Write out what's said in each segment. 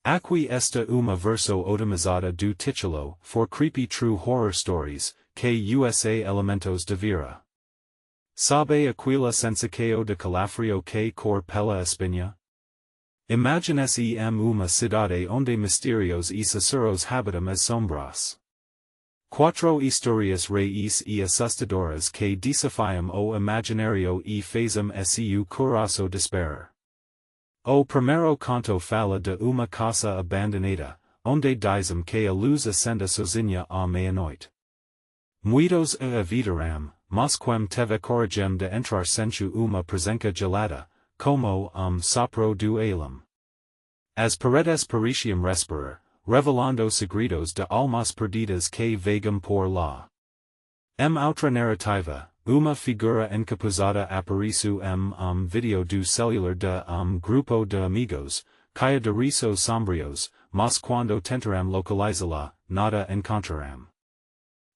Aqui esta uma verso otimizada do titulo, for creepy true horror stories, que usa elementos de vera. Sabe aquila sensaceo de calafrio que cor pela espinha? Imagines uma cidade onde misterios e susurros habitam as sombras. Quatro historias reis e assustadoras que desafiam o imaginario e fazem seu coração desesperar. O primeiro canto fala de uma casa abandonada, onde dizem que a luz acende sozinha à meia-noite. Muitos a evitarão, mas quem teve coragem de entrar sentiu uma presença gelada, como sopro do além. As paredes pareciam respirar, revelando segredos de almas perdidas que vagam por lá. Outra narrativa, uma figura encapuzada apareceu vídeo do celular de grupo de amigos, caia de risos sombrios, mas quando tentarão localizá-la, nada encontrarão.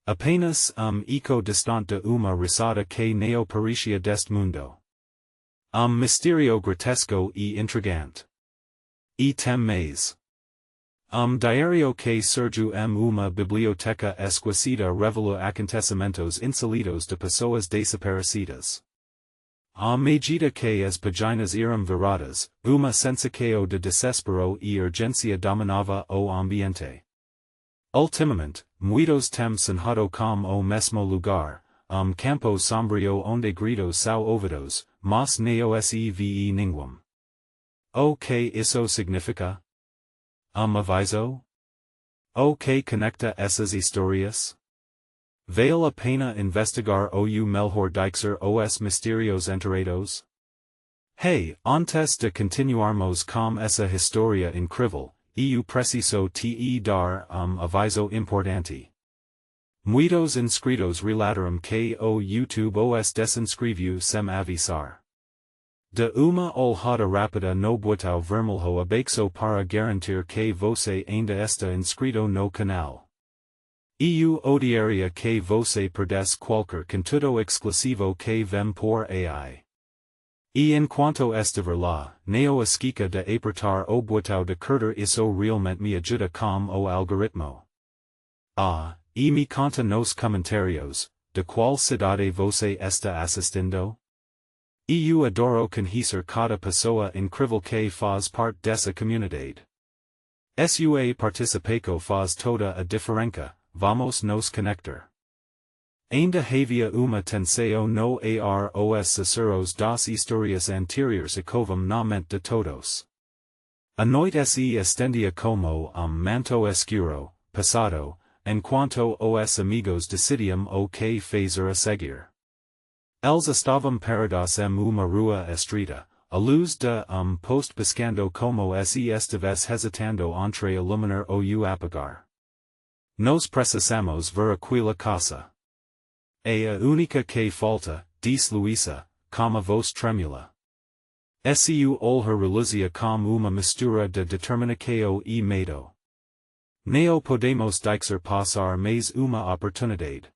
Apenas eco distante de uma risada que neo parecia deste mundo. Misterio grotesco e intrigante. E tem mais. Diario que surgiu uma biblioteca esquecida revela acontecimentos insólitos de pessoas desaparecidas. À medida que as páginas eram viradas, uma sensação de desespero e urgência dominava o ambiente. Ultimamente, muitos têm sonhado com o mesmo lugar, campo sombrio onde gritos são ouvidos, mas não se ve ninguém. O que isso significa? Aviso? O que conecta essas histórias? Vale a pena investigar o melhor dizer os mistérios enterrados? Hey, antes de continuarmos com essa história incrível, eu preciso te dar aviso importante. Muitos inscritos relataram que o YouTube os desinscreveu sem avisar. De uma olhada rápida no botão vermelho abaixo para garantir que você ainda está inscrito no canal. Eu odiaria que você perdesse qualquer conteúdo exclusivo que vem por AI. E enquanto estiver lá, não esqueça de apertar o botão de curtir, isso realmente me ajuda com o algoritmo. E me conta nos comentários, de qual cidade você está assistindo? Eu adoro conhecer cada pessoa incrível que faz parte dessa comunidade. Sua participação faz toda a diferença, vamos nos conectar. Ainda havia uma tensão no ar os susurros das histórias anteriores ecovam na mente de todos. A noite se estendia como manto escuro, passado, enquanto os amigos decidiam o que fazer a seguir. Eles estavam parados uma rua estreita, a luz de poste piscando como se estivesse hesitando entre iluminar ou apagar. Nos precisamos ver aquela casa. É a única que falta, disse Luísa, com a voz trêmula. Seu olhar reluzia com uma mistura de determinação e medo. Não podemos deixar passar mais uma oportunidade.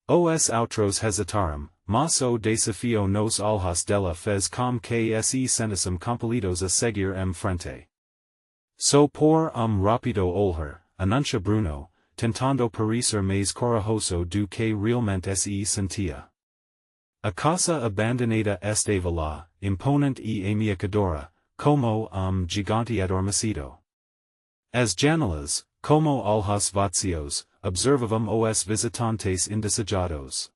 Os outros hesitaram, mas o desafio nos olhos dela fez com que se sentissem compelidos a seguir em frente. So por rápido olhar, anuncia Bruno, tentando parecer mais corajoso do que realmente se sentia. A casa abandonada estava lá, imponente e ameaçadora, como gigante adormecido. As janelas, como olhos vazios, observavam os visitantes indesejados.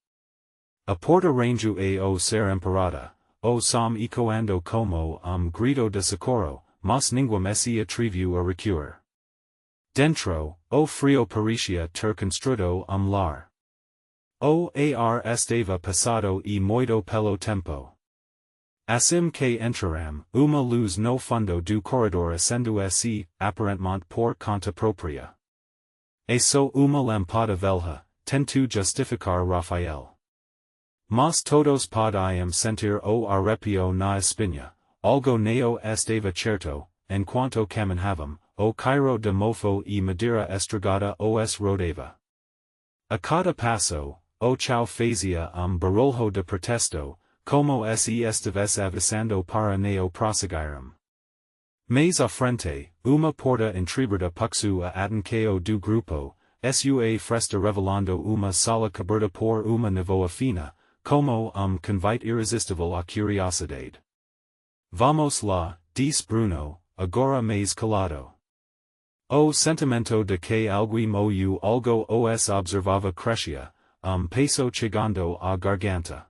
A porta rangiu a ser emparada, o som ecoando como grito de socorro, mas ninguém se atreviu a recuar. Dentro, o frio parecia ter construído lar. O ar estava passado e muito pelo tempo. Assim que entraram, uma luz no fundo do corredor acendeu-se, aparentemente por conta própria. E só uma lâmpada velha, tentou justificar Rafael. Mas todos podiam sentir o arrepio na espinha, algo não estava certo, enquanto caminhavam, o cairo de mofo e madeira estragada os rodeava. A cada passo, o chão fazia barulho de protesto, como se estivesse avisando para não prosseguirem. Mais a frente, uma porta entreaberta puxu a atencao do grupo, sua fresta revelando uma sala coberta por uma nevoa fina, como convite irresistible a curiosidade. Vamos lá, disse Bruno, agora mais calado. O sentimento de que algo os observava crescia, peso chegando à garganta.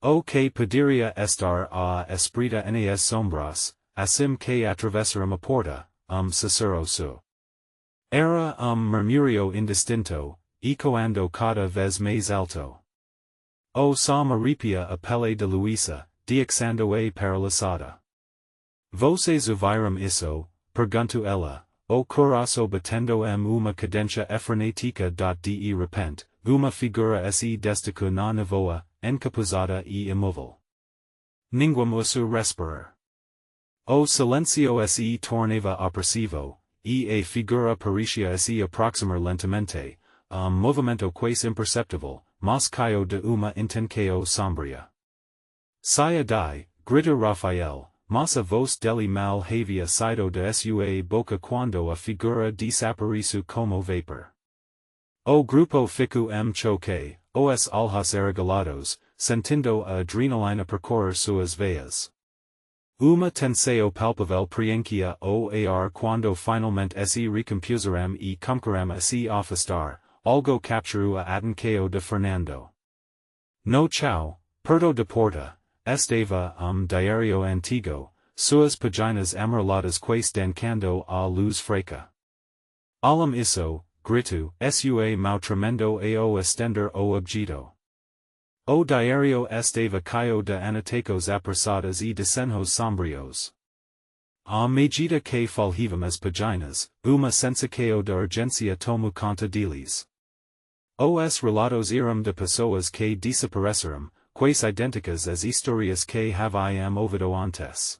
O que poderia estar a espreita nas sombras, assim que atravessaram a porta, Cicero su. Era murmurio indistinto, ecoando cada vez mais alto. O sa maripia a pele de Luisa, dixando-a paralisada. Vocês ouviram isso, perguntou ela, o coração batendo uma cadência frenética. De repente, uma figura se destacou na nevoa, encapuzada e imóvel. Ninguém ousou respirar. O silêncio se tornava opressivo, e a figura parecia se aproximar lentamente, movimento quase imperceptível, mas caiu de uma intenção sombria. Saia dai, gritou Rafael, mas a voz dele mal havia saído de sua boca quando a figura desapareceu como vapor. O grupo ficou choque, os olhos arregalados, sentindo a adrenalina percorrer suas veias. Uma tensão palpável preenchia o ar quando finalmente se recompuseram e começaram a se afastar, algo capturou a atenção de Fernando. No chão, perto da porta, estava diário antigo, suas páginas amareladas quase dancando à luz fraca. Além isso, gritou, sua mão tremendo ao estender o objeto. O diário estava cheio de anotacos apressadas e desenhos sombrios. À medida que folheavam as páginas, uma sensação de urgência tomou conta deles. Os relatos eram de pessoas que desapareceram, quase idênticas às histórias que haviam ouvido antes.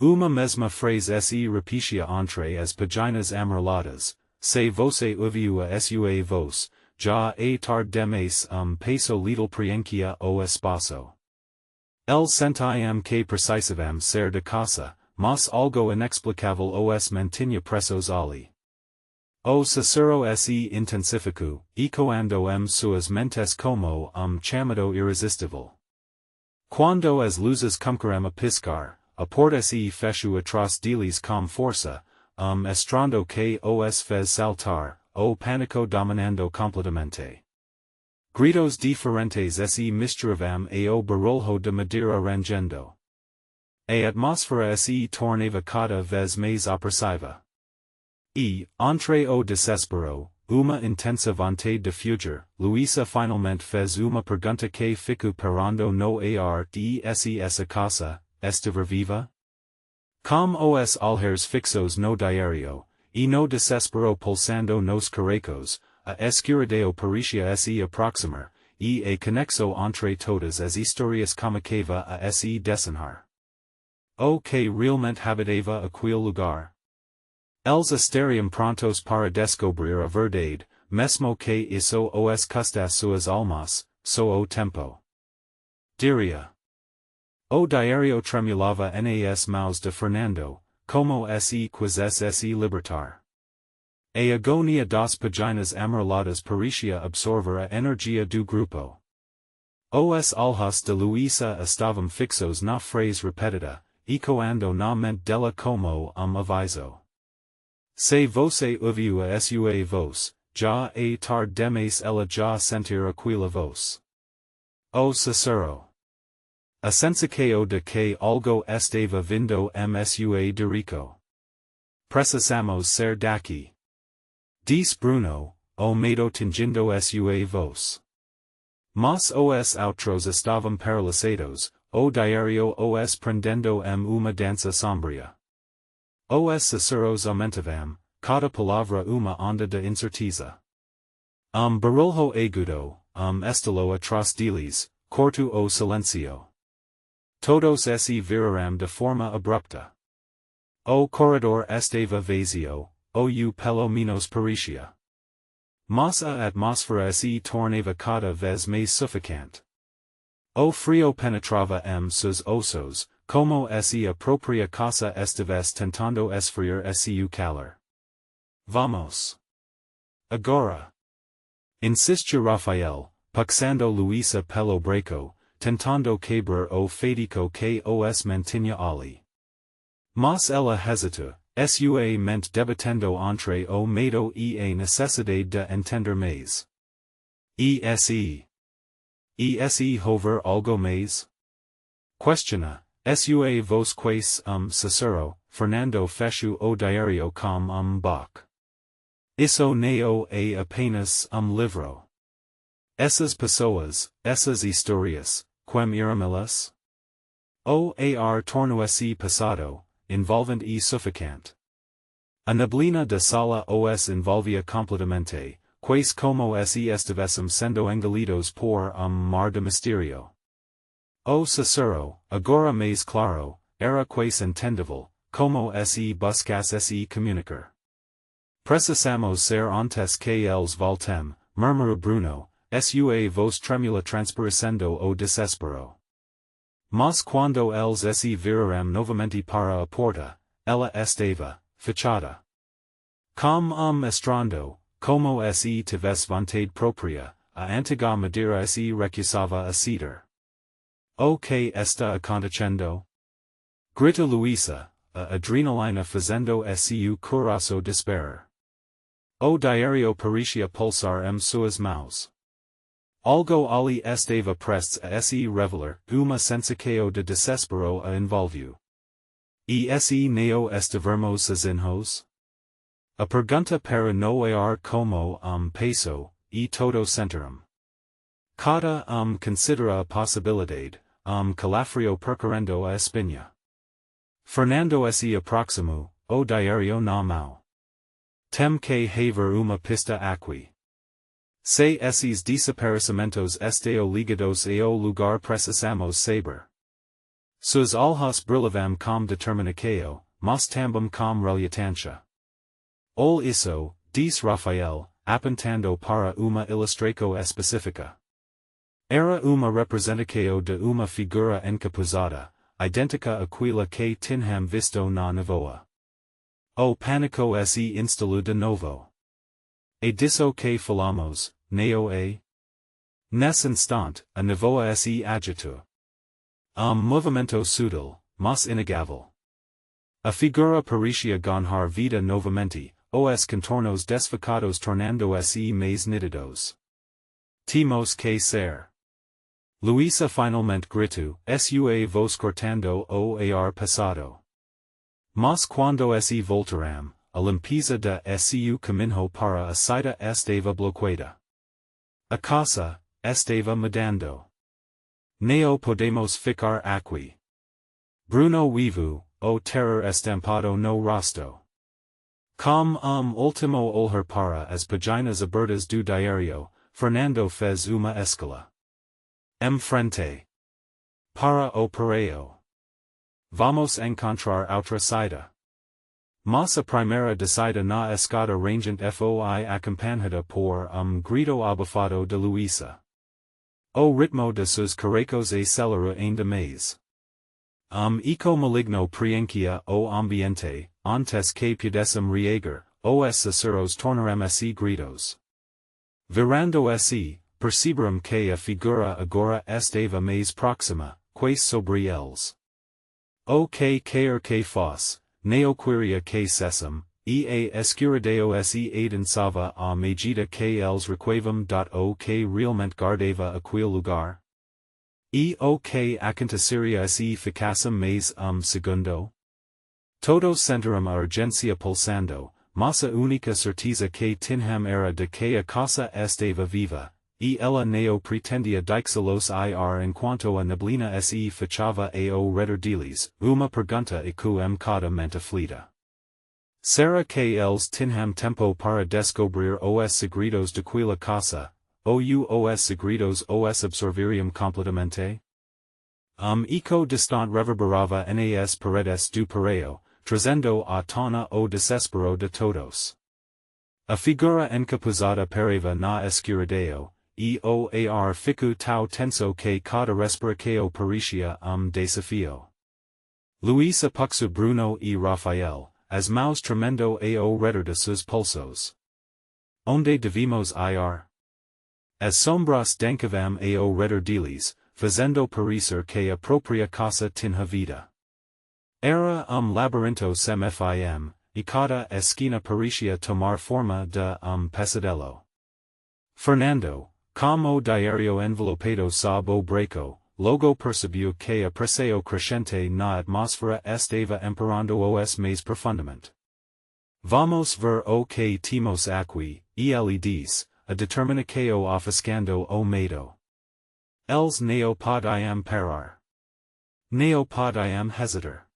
Uma mesma frase se repetia entre as páginas amareladas, se você ouviu a sua voz, já é tarde demais peso little preenchia o espaço. El sentiam que precisavam ser de casa, mas algo inexplicável os mantinha presos ali. O Cicero se intensificou, ecoando suas mentes como chamado irresistível. Quando as luzes começaram a piscar, a porta se fechou atrás deles com força, estrando que os fez saltar, o pânico dominando completamente. Gritos diferentes se misturavam ao barulho de madeira rangendo. A atmosfera se tornava cada vez mais opressiva. E, entre o desespero, uma intensa vontade de fugir, Luisa finalmente fez uma pergunta que ficou parando no ar de essa casa, estava viva? Como os olhos fixos no diário, e no desespero pulsando nos caracos, a escuridão parecia se aproximar, e a conexão entre todas as histórias começava a se desenhar. O que realmente habitava aquele lugar? Eles estariam prontos para descobrir a verdade, mesmo que isso os custasse suas almas, só o tempo diria. O diário tremulava nas mãos de Fernando, como se quisesse se libertar. A agonia das páginas amareladas parecia absorver a energia do grupo. Os olhos de Luisa estavam fixos na frase repetida, ecoando na mente dela como aviso. Se você ouviu a sua voz, já é tarde demais ela já sentir aquela voz. O Cicero. A sensação de que algo estava vindo sua dirico. Precisamos ser daqui. Diz Bruno, o medo tingindo sua voz. Mas os outros estavam paralisados, o diário os prendendo uma dança sombria. Os Ciceros aumentavam, cada palavra uma onda de incerteza. Barulho agudo, estalo atrás deles, corto o silencio. Todos se viraram de forma abrupta. O corredor estava vazio, ou pelo menos parecia. Mas a atmosfera se tornava cada vez mais sufocante. O frio penetrava seus ossos, como se apropria casa esta vez tentando esfriar su calor. Vamos. Agora. Insiste Rafael, puxando Luisa pelo breco, tentando quebrar o fadico que os mantinha ali. Mas ela hesita, sua mente debatendo entre o medo e a necessidade de entender mais. E se hover algo mais? Questiona, sua voz quais Cicero, Fernando fechu o diario com Bach. Isso neo é apenas livro. Essas pessoas, essas histórias, quem iramilas? O ar torno-se passado, envolvente e sufocante. A neblina da sala os envolvia completamente, quais como se estivessem sendo engolidos por mar de misterio. O Cicero, agora mais claro, era quais entendível, como se buscasse se comunicar. Precisamos ser antes que eles voltem, murmura Bruno, sua voz tremula transparecendo o desespero. Mas quando eles se viraram novamente para a porta, ela estava, fechada. Com estrando, como se tivesse vontade própria, a antiga madeira se recusava a ceder. O que está acontecendo? Grita Luisa, a adrenalina fazendo seu coração disparar. O diario parecia pulsar suas mãos. Algo ali estava prestes a se revelar, uma sensação de desespero a envolveu. E se neo estivermos sozinhos? A pergunta para noar como peso, e todo centrum. Cada considera a possibilidade, calafrio percorrendo a espinha. Fernando se aproximou, o diario na mão. Tem que haver uma pista aqui. Se esses desaparecimentos estão ligados ao lugar precisamos saber. Suas olhos brilhavam com determinação, mas também com relutância. Ol isso, diz Rafael, apontando para uma ilustração específica. Era uma representação de uma figura encapuzada, idêntica àquela que tinham visto na nevoa. O pânico se instalou de novo. E disso que falamos, neo é? Nesse instante, a nevoa se agitou. Movimento sutil, mas inegável. A figura parecia ganhar vida novamente, os contornos desfocados tornando-se mais nítidos. Temos que ser. Luisa finalmente gritou, sua voz cortando o ar passado. Mas quando se voltaram, a limpeza de su caminho para a saída estava bloqueada. A casa, estava mudando. Neo podemos ficar aqui. Bruno vivo, o terror estampado no rosto. Com último olhar para as páginas abertas do diario, Fernando fez uma escala. Frente. Para o pareo. Vamos encontrar outra saída. Mas a primeira descida na escada rangente foi acompanhada por grito abafado de Luisa. O ritmo de seus caracos acelera ainda mais. Eco maligno preenchia o ambiente, antes que pudessem reagir, os cesaros tornaram-se gritos. Virando-se, perceberam que a figura agora estava mais próxima, quase sobre eles. O que quer que fosse, neo queria que cessem, e a escuridão se adensava à medida que eles recuavam o que realmente guardava aquele lugar. E o que aconteceria se ficassem mais segundo? Todos sentiram a urgência pulsando, mas a única certeza que tinham era de que a casa estava viva, e ela neo pretendia deixá-los ir enquanto a neblina se fechava ao redor deles, uma pergunta cada mente aflita. Será que eles tinham tempo para descobrir os segredos daquela casa, ou os segredos os absorveriam completamente? Eco distante reverberava nas paredes do pareo, trazendo à tona o desespero de todos. A figura encapuzada parava na escuridão, e o ar ficou tão tenso que cada respiração parecia desafio. Luis Apuxu Bruno e Rafael, as maus tremendo ao redor de sus pulsos. Onde devimos ir? As sombras denkavam ao redor deles, fazendo parecer que a própria casa tinha vida. Era labirinto sem fim, e cada esquina parecia tomar forma de pesadelo. Fernando, como diario envelopado sob o braço, logo percebeu que a pressão crescente na atmosfera estava emperrando os mais profundamente. Vamos ver o que temos aqui, ele diz, a determina que o ofuscando o medo. Els neo podiam parar. Neo podiam hesitar.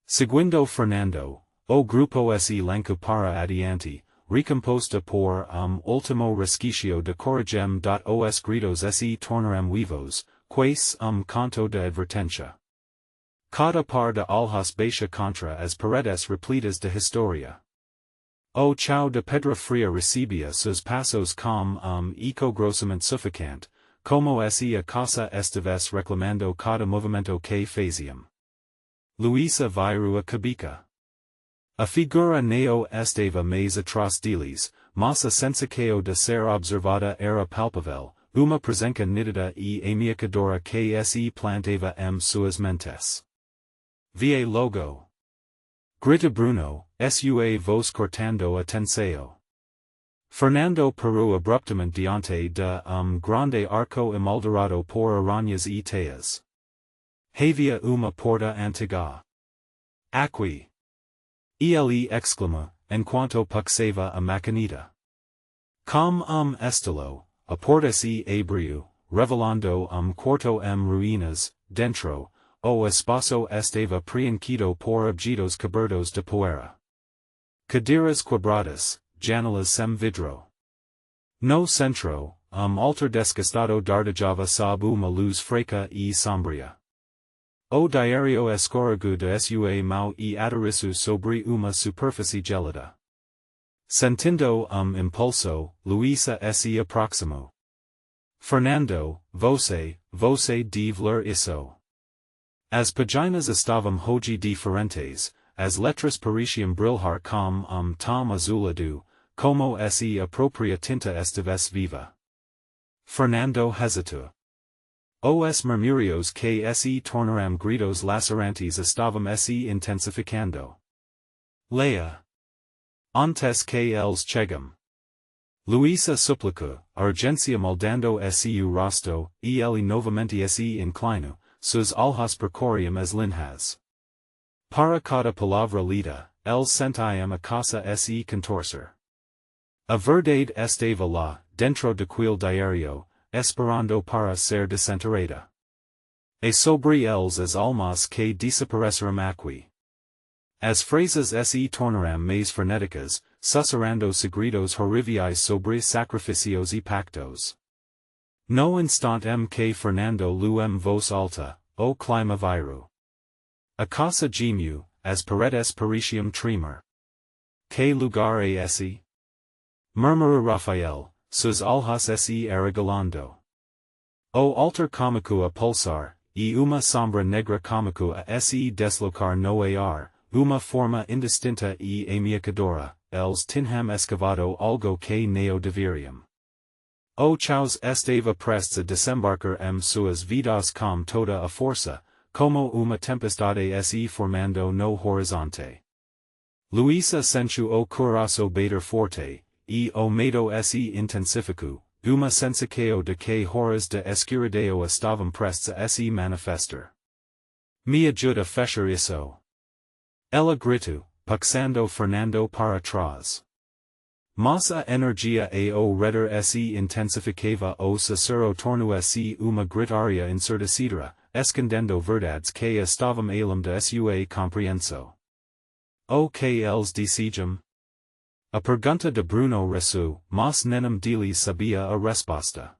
Seguindo Fernando, o grupo se lançou para adiante, recomposta por último resquicio de coragem. Os gritos se tornaram vivos, quais canto de advertência. Cada par de alhas baixa contra as paredes repletas de historia. O chão de pedra fria recebia sus passos com eco grossamente sufocante, como se a casa estivesse reclamando cada movimento que faziam. Luisa virou a cabeça. A figura neo estava mais atrás deles, mas a sensação de ser observada era palpável, uma presença nítida e ameaçadora que se plantava suas mentes. Via logo. Grita Bruno, sua voz cortando atenção. Fernando parou abruptamente diante de grande arco emoldurado por aranhas e teias. Havia uma porta antiga. Aqui. Ele exclama, enquanto puxava a maquinita. Com estilo, a porta se abriu, revelando quarto ruínas, dentro, o espaço estava preenchido por objetos cobertos de poeira. Cadeiras quebradas, janelas sem vidro. No centro, altar desgastado dardejava sob uma luz fraca e sombria. O diario escorregu de sua mão e aterrissou sobre uma superfície gelada. Sentindo impulso, Luisa se aproximou. Fernando, você deve ler isso. As páginas estavam hoje diferentes, as letras pareciam brilhar com tom azulado, como se a própria tinta estivesse viva. Fernando hesitou. Os murmúrios que se tornaram gritos lacerantes estavam se intensificando. Leia. Antes que eles chegam. Luisa suplicou, a urgência moldando seu rosto, e ele novamente se inclinou, sus olhos percorriam as linhas. Para cada palavra lida, eles sentiam a casa se contorcer. A verdade estava lá, dentro daquele diario, esperando para ser desenterrada. E sobre eles as almas que desapareceram aqui. As frases se tornaram mais frenéticas, sussurrando segredos horriveis sobre sacrifícios e pactos. No instante que Fernando leu voz alta, o clima virou. A casa gemiu, as paredes pareciam tremer. Que lugar é esse? Murmurou Rafael, sus olhos se arregalando. O altar cômico a pulsar, e uma sombra negra cômico a se deslocar no ar, uma forma indistinta e ameaçadora, eles tinham escavado algo que neo deveriam. O chaos estava prestes a desembarcar suas vidas com toda a força, como uma tempestade se formando no horizonte. Luisa sentiu o coração bater forte, e o medo se intensificou, uma sensação de que horas de escuridão estavam prestes a se manifestar. Me ajuda a fechar isso. Ela gritou, puxando Fernando para trás. Mas a energia ao redor se intensificava o sussurro tornou-se uma gritaria ensurdecedora, escondendo verdades que estavam além de sua compreensão. O que eles diziam? A pergunta de Bruno ressoou, mas nenhum deles sabia a resposta.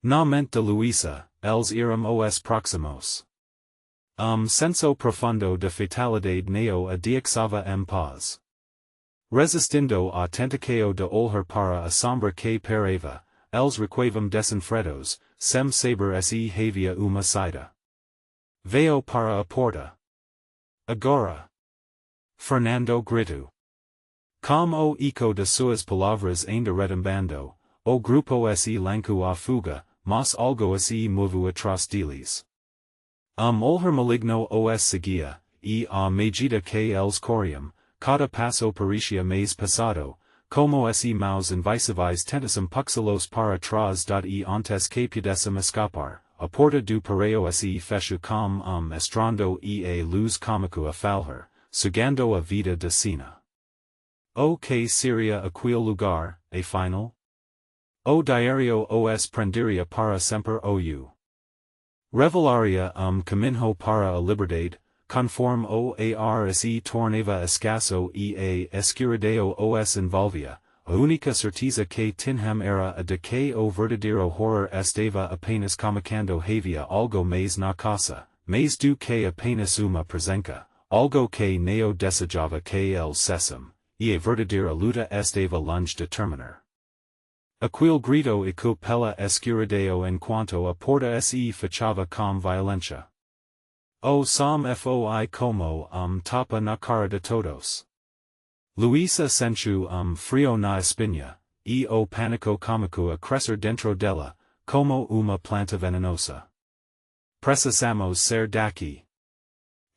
Na mente de Luisa, eles eram os próximos. Senso profundo de fatalidade neo a diaxava paz. Resistindo a tentação de olhar para a sombra que parava, eles recuavam desenfreados, sem saber se havia uma saída. Veio para a porta. Agora. Fernando Gritu. Como eco de suas palavras ainda retumbando, o grupo se lançou à fuga, mas algo se movu atrás deles. Olher maligno os seguia, e a medida que eles corriam, cada passo parecia mais passado, como se maus invisíveis tentassem puxá-los para trás e antes que pudessem escapar, a porta do pareo se fechou com estrando e a luz cômico a falhar, sugando a vida de cena. O que seria aquele lugar, afinal? O diario os prenderia para sempre ou revelaria caminho para a liberdade, conforme o ar se tornava escasso e a escuridão os envolvia, a única certeza que tinham era a de que o verdadeiro horror estava apenas começando havia algo mais na casa, mais do que apenas uma presença, algo que neo desejava que eles cessem, e a verdadeira luta estava longe de terminar. Aquele grito ecoou pela escuridão enquanto a porta se fechava com violência. O som foi como tapa na cara de todos. Luísa sentiu frio na espinha, e o pânico cômico a crescer dentro dela, como uma planta venenosa. Precisamos ser daqui.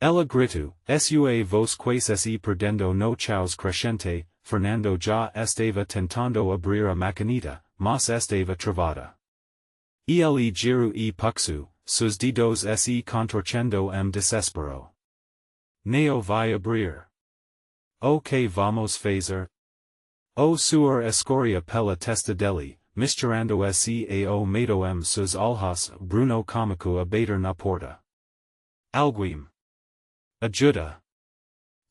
Ela gritou, sua voz quase se perdendo no caos crescente. Fernando já estava tentando abrir a maquinita, mas estava travada. Ele girou e puxou, seus dedos se contorcendo desespero. Neo vai abrir. O que vamos fazer? O suor escorria pela testa dele, misturando se ao medo seus olhos bruno cômico a bater na porta. Alguém. Ajuda.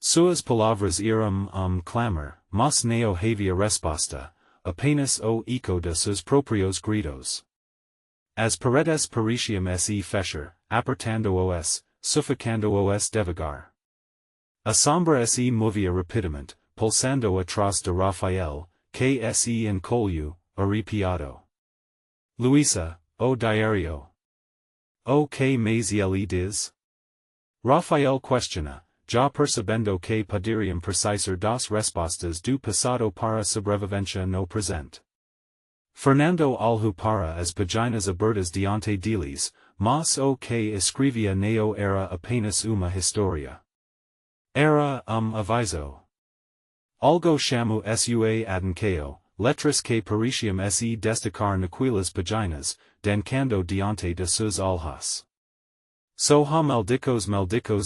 Suas palavras eram clamor, mas não havia resposta, apenas o eco de seus próprios gritos. As paredes pareciam se fechar, apertando-os, sufocando-os devagar. A sombra se movia rapidamente, pulsando atrás de Rafael, que se encolheu, arrepiado. Luísa, o diário. O que mais ele diz? Rafael questiona. Já percebendo que poderiam precisar das respostas do passado para sobrevivência no presente. Fernando olhou para as páginas abertas diante deles, mas o que escrevia neo era apenas uma história. Era aviso. Algo chamou sua atenção, letras que pareciam se destacar naquelas páginas, dancando diante de seus olhos. Soha maldicos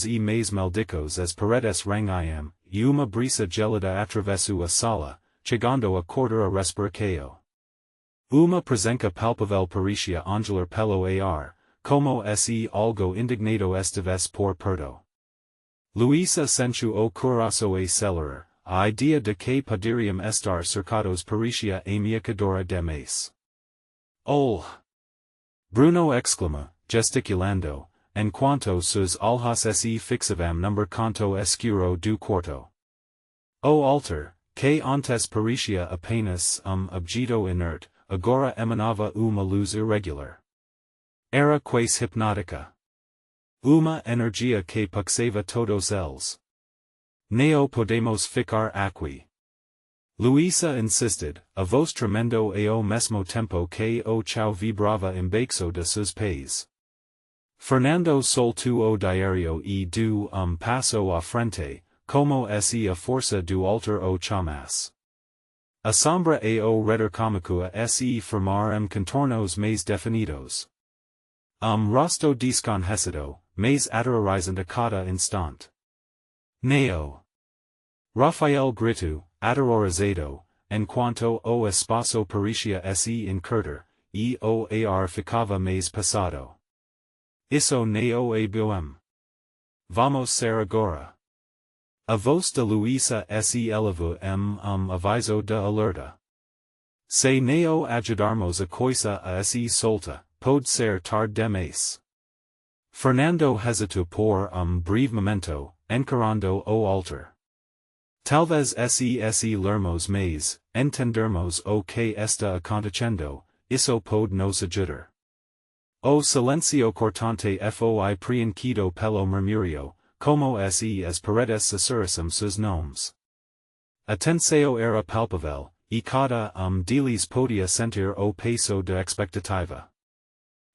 e mais maldicos as paredes rangiam, e uma brisa gelida atravessou a sala, chegando a cortar a respiração. Uma presença palpável parecia angular pelo ar, como se algo indignado estivesse por perto. Luísa sentiu o coração acelerar, a ideia de que poderiam estar cercados parecia ameaçadora demais. Oh! Bruno exclama, gesticulando, enquanto seus olhos se fixavam no canto escuro do quarto. O altar, que antes parecia apenas objeto inerte, agora emanava uma luz irregular. Era quase hipnótica. Uma energia que puxava todos eles. Neo podemos ficar aqui. Luísa insisted, a voz tremendo ao mesmo tempo que o chão vibrava embaixo de seus pés. Fernando soltou o diário e deu passo à frente, como se a força do altar o chamasse. A sombra ao redor cômico a se formar contornos mais definidos. Rosto desconhecido, mais aterrorizante a cada instante. Neo. Rafael gritou, aterrorizado, enquanto o espaço parecia se encurtar, e o ar ficava mais pesado. Isso não é bom. Vamos ser agora. A voz de Luísa se elevou aviso de alerta. Se não ajudarmos a coisa a se solta, pode ser tarde demais. Fernando hesitou por breve momento, encarando o altar. Talvez se lermos mais, entendermos o que está acontecendo, isso pode nos ajudar. O silencio cortante foi preenchido pelo murmurio, como se as paredes susurrisum sus nomes. Atencio era palpavel, y cada dilis podia sentir o peso de expectativa.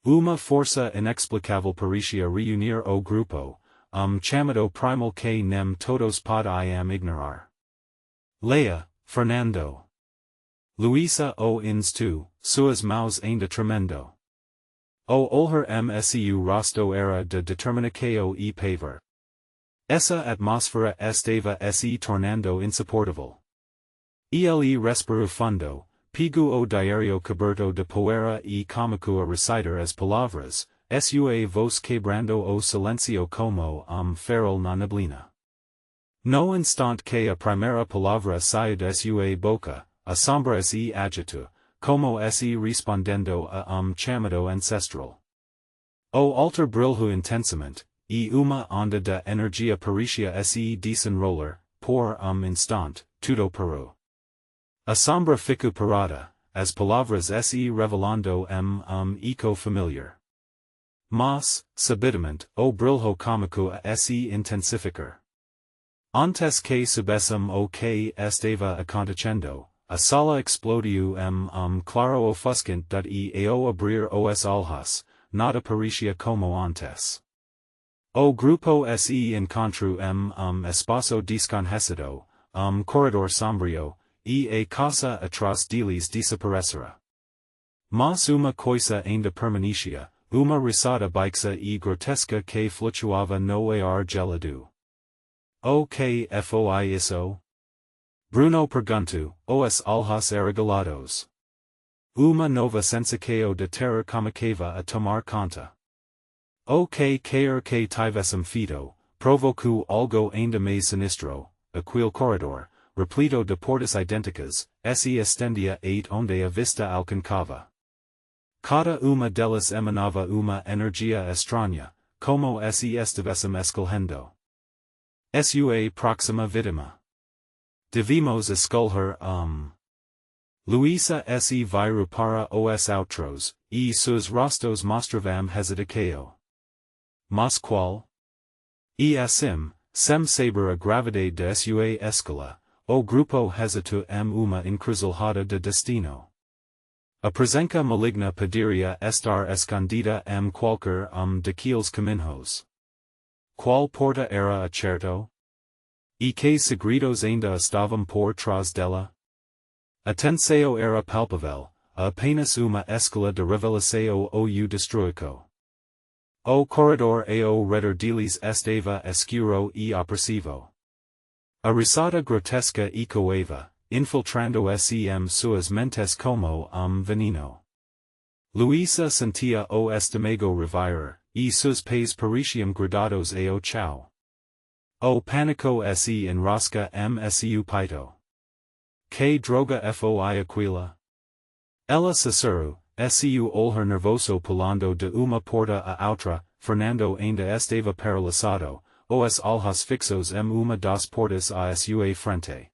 Uma força inexplicável parecia reunir o grupo, chamado primal que nem todos podíamos ignorar. Leia, Fernando. Luisa o ins tu, suas mãos ainda tremendo. O olhar msu rosto era de determinação e pavor. Essa atmosfera estava se tornando insuportável. Ele respirou fundo, pegou o diário coberto de poeira e começou a recitar as palavras, sua voz quebrando o silencio como farol na neblina. No instante que a primeira palavra saiu de sua boca, a sombra se agitou, como se respondendo a chamado ancestral. O altar brilhou intensamente, e uma onda de energia parecia se desenrolar, por instante, tudo parou. A sombra ficou parada, as palavras se revelando eco familiar. Mas, subitamente, o brilho começou a se intensificar. Antes que soubessem o que estava acontecendo, a sala explodiu claro ofuscante e ao abrir os olhos, nada parecia como antes. O grupo se encontrou espaço desconhecido, corredor sombrio, e a casa atrás deles desaparecera. Mas uma coisa ainda permanecia, uma risada baixa e grotesca que flutuava no ar gelado. O que foi isso? Bruno perguntou, os olhos arregalados. Uma nova sensação de terror começava a tomar conta. O que quer que tivessem feito, provocou algo ainda mais sinistro, aquele corredor, repleto de portas idênticas, se estendia onde a vista alcançava. Cada uma delas emanava uma energia estranha, como se estivessem escorrendo. Sua próxima vítima. Devimos escolher Luisa se virou para os outros, e seus rostos mostravam hesitação. Mas qual? E assim, sem saber a gravidade de sua escolha, o grupo hesitou uma encruzilhada de destino. A presença maligna poderia estar escondida qualquer daqueles caminhos. Qual porta era acerto? E que segredos ainda estavam por trás dela? Atenção era palpável, apenas uma escolha de revelação ou destruico. O corredor ao redor deles estava escuro e opressivo. A risada grotesca ecoava, infiltrando suas mentes como veneno. Luisa sentia o estômago revirar, e seus pés pareciam grudados ao chão. O pânico se enrosca msu peito. Que droga foi aquela? Ela sussurrou, su olhar nervoso pulando de uma porta a outra, Fernando ainda estava paralisado, os olhos fixos uma das portas a sua frente.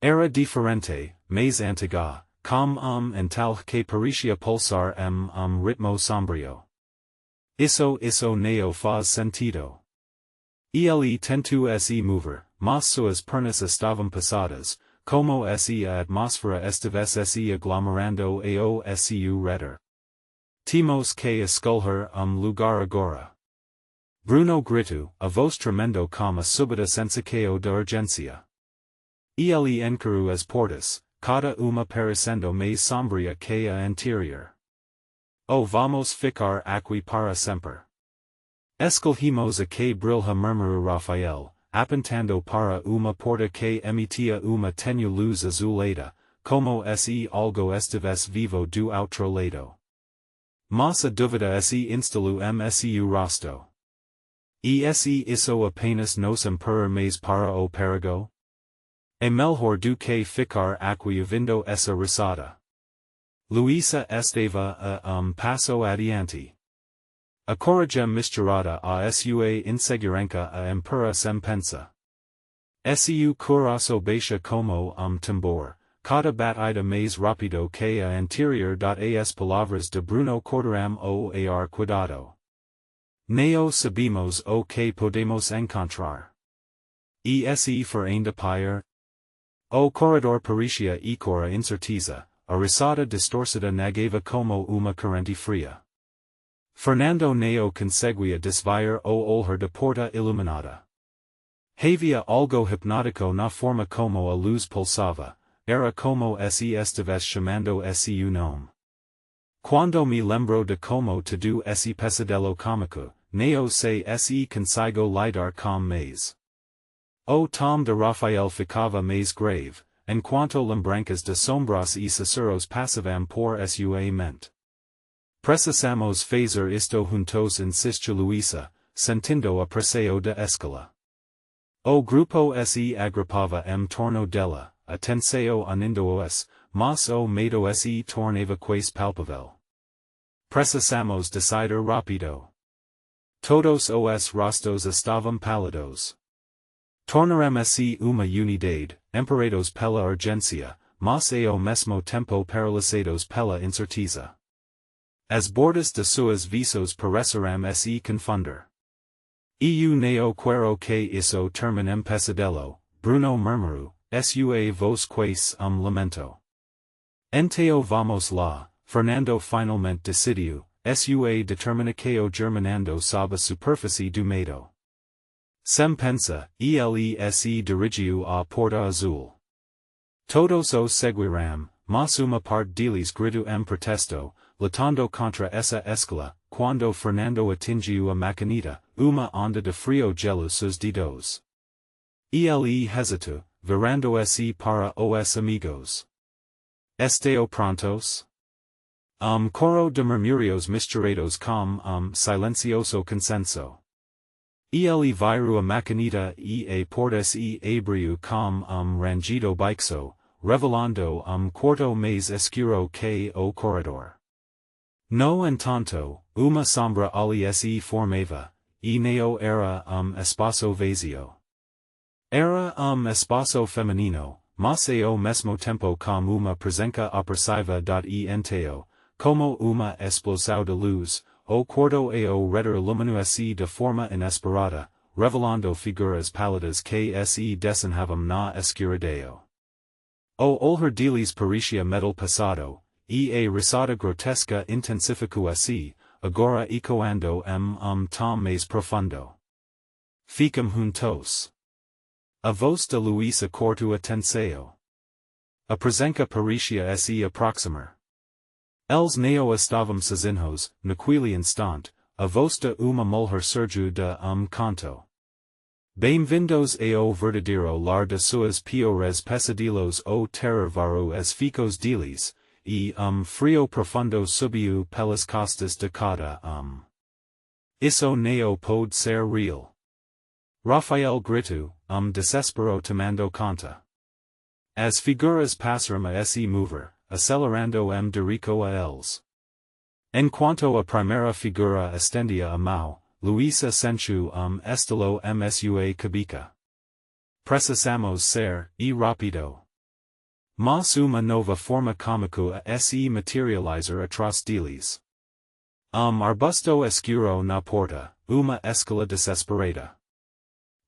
Era diferente, mais antiga, como tal que parecia pulsar ritmo sombrio. Isso não faz sentido. Ele tentou se mover, mas suas pernas estavam passadas, como se a atmosfera estivesse se aglomerando ao seu redor. Temos que escolher lugar agora. Bruno gritou, a voz tremendo com a súbita sensação de urgência. Ele encarou as portas, cada uma parecendo mais sombria que a anterior. Oh, vamos ficar aqui para sempre. Escolhimos a que brilha, murmurou Rafael, apontando para uma porta que emitia uma tenue luz azulada, como se algo estivesse vivo do outro lado. Mas a dúvida se instalou msu rosto. E se isso apenas nos empurra mais para o perigo? É melhor do que ficar aqui ouvindo essa risada. Luisa estava a passo adiante. A coragem misturada a sua insegurança a empurra sem pensa. Su coração baixa como tambor, cada batida mais rápido que a anterior. As palavras de Bruno cortaram o ar cuidado. Neo sabemos o que podemos encontrar. ESE for ainda pyre. O corredor pericia e cora incerteza, a risada distorcida nageva como uma corrente fria. Fernando Neo conseguia desviar o olhar de porta iluminada. Havia algo hipnótico na forma como a luz pulsava, era como se estivesse chamando seu nome. Quando me lembro de como todo esse pesadelo cômico, Neo se consigo lidar com mais. O tom de Rafael ficava mais grave, enquanto lembranças de sombras e susurros passavam por sua mente. Precisamos fazer isto juntos insiste Luisa, sentindo a pressão da escala. O grupo se agrupava torno dela, a tensão anindo-os, mas o medo se tornava quase palpável. Precisamos decidir rápido. Todos os rostos estavam pálidos. Tornaremos uma unidade, emparados pela urgência, mas ao mesmo tempo paralisados pela incerteza. As bordas de suas visos parecerão se confundir. Eu neo quero que isso termine pesadelo, Bruno murmurou, sua voz quase lamento. Então vamos lá, Fernando finalmente decidiu, sua determinação germinando sob a superfície do medo. Sem pensa, ele se dirigiu à porta azul. Todos os seguiram, mas uma parte deles gritou protesto, lutando contra essa escala, quando Fernando atingiu a maquinita, uma onda de frio gelou seus dedos. Ele hesitou, virando-se para os amigos. Estão prontos? Coro de murmúrios misturados com silencioso consenso. Ele virou a maquinita e a porta se abriu com rangido baixo, revelando quarto mais escuro que o corredor. No entanto, uma sombra ali se formava, e neo era espaço vazio. Era espaço feminino, mas ao mesmo tempo com uma presença opressiva enteo, como uma explosão de luz, o quarto ao redor iluminu-se de forma inesperada, revelando figuras pálidas que se desenhavam na escuridão. O olhar deles parecia metal passado, e a risada grotesca intensificou-se, agora ecoando tom mais profundo. Ficam juntos. A voz de Luisa cortou a tensão. A presença parecia se aproximar. Eles neo estavam sozinhos, naquele instante, a voz de uma mulher surgiu de canto. Bem-vindos ao verdadeiro lar de suas piores pesadelos o terror varou as ficos deles, e frio profundo subiu pelas costas de cada Isso neo pode ser real. Rafael gritou, desespero tomando conta. As figuras passaram a se mover, acelerando dirico a eles. Enquanto a primeira figura estendia a mão, Luisa sentiu estalo sua cabeça. Precisamos ser, e rápido. Mas uma nova forma cômica a se materializar atrás deles. Arbusto escuro na porta, uma escala desesperada.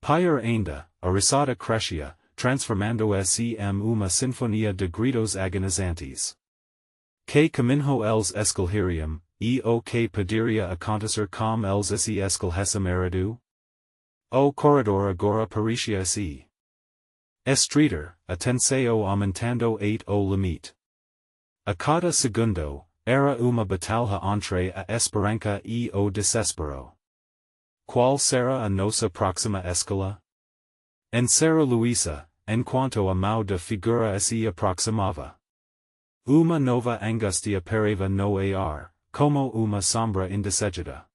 Pior ainda, a risada crescia, transformando-se uma sinfonia de gritos agonizantes. Que caminho eles escolheriam, e o que poderia acontecer com eles se escolhessem errado? O corredor agora parecia-se estreiter, a tensão aumentando o limite. A cada segundo, era uma batalha entre a esperança e o desespero. Qual será a nossa próxima escala? Encerra Luisa, enquanto a mão da figura se aproximava. Uma nova angústia parava no ar, como uma sombra indesejada.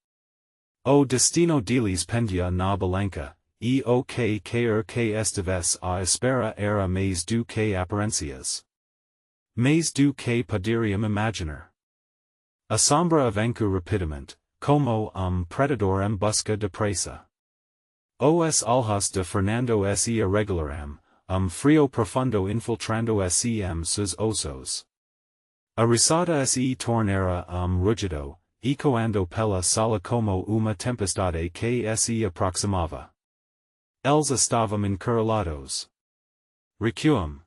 O destino deles pendia na balanca, e o que quer que estivesse à espera era mais do que aparências. Mais do que poderiam imaginar. A sombra avançou rapidamente, como predador em busca de presa. Os olhos de Fernando se irregularam, frio profundo infiltrando-se seus ossos. A risada se tornara rugido, ecoando pella sala como uma tempestade que se aproximava. Els estavam encurralados. Recuum.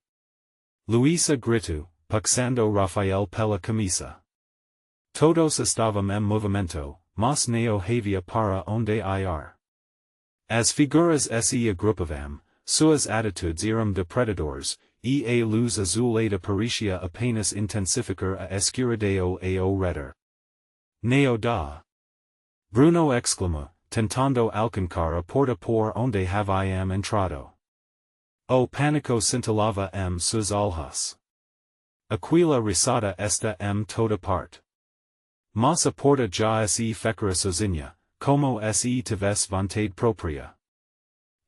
Luisa gritou, puxando Rafael pela camisa. Todos estavam em movimento, mas não havia para onde ir. As figuras se agrupavam, suas atitudes eram depredadores, e a luz azulada parecia apenas intensificar a escuridão ao redor. Neo da. Bruno exclamou, tentando alcançar a porta por onde havíamos entrado. O pânico cintilava suas olhos. Aquela risada está toda parte. Mas a porta já se fechara sozinha, como se tivesse vontade própria.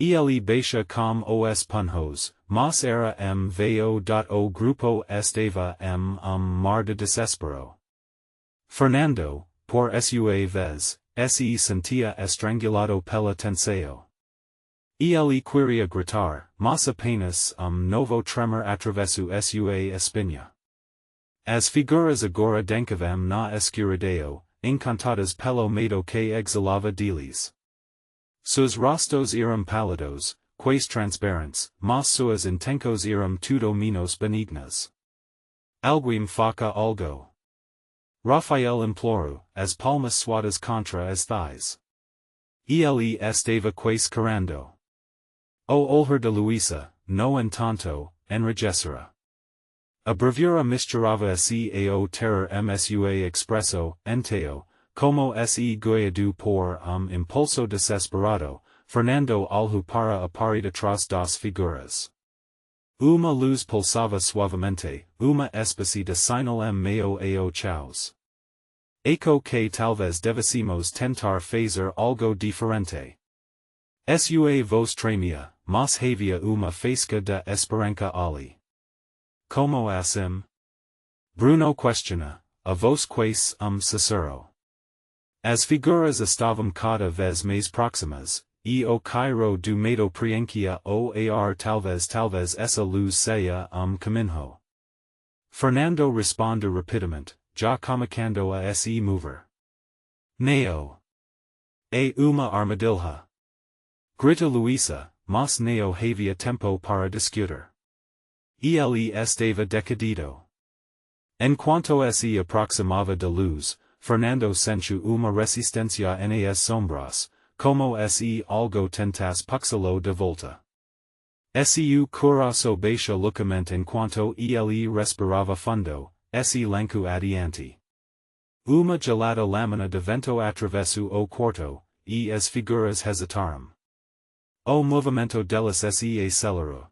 Ele baixa com os punhos, mas era veo o grupo estava mar de desespero. Fernando, por sua vez, se sentia estrangulado pela tensão. Ele queria gritar, mas apenas novo tremor atravessou sua espinha. As figuras agora dançavam na escuridão, encantadas pelo medo que exhalava deles. Seus rostos eram pálidos, quase transparentes, mas suas intenções eram tudo menos benignas. Alguém faca algo. Rafael implorou, as palmas suadas contra as thighs. Ele estava quase carando. O olhar de Luisa, no entanto, enrijecera. A bravura misturava-se ao terror msua expresso, enteo, como se guiado por impulso desesperado, Fernando olhou para a parede atrás das figuras. Uma luz pulsava suavemente, uma espécie de sinal meio ao caos. Eco que talvez devêssemos tentar fazer algo diferente. Sua voz tremia, mas havia uma faísca de esperança ali. Como assim? Bruno questiona, a voz quase sussurrou. As figuras estavam cada vez mais próximas, e o cairo do medo preenchia o ar talvez essa luz seja caminho. Fernando responde rapidamente, já começando a se mover. Neo. É uma armadilha. Grita Luisa, mas não havia tempo para discutir. Ele estava decidido. Enquanto se aproximava da luz, Fernando sentiu uma resistência nas sombras, como se algo tentasse puxá-lo de volta. Seu coração baixou loucamente enquanto ele respirava fundo, lançou adiante. Uma gelada lâmina de vento atravessou o quarto, e as figuras hesitaram. O movimento delas se acelerou.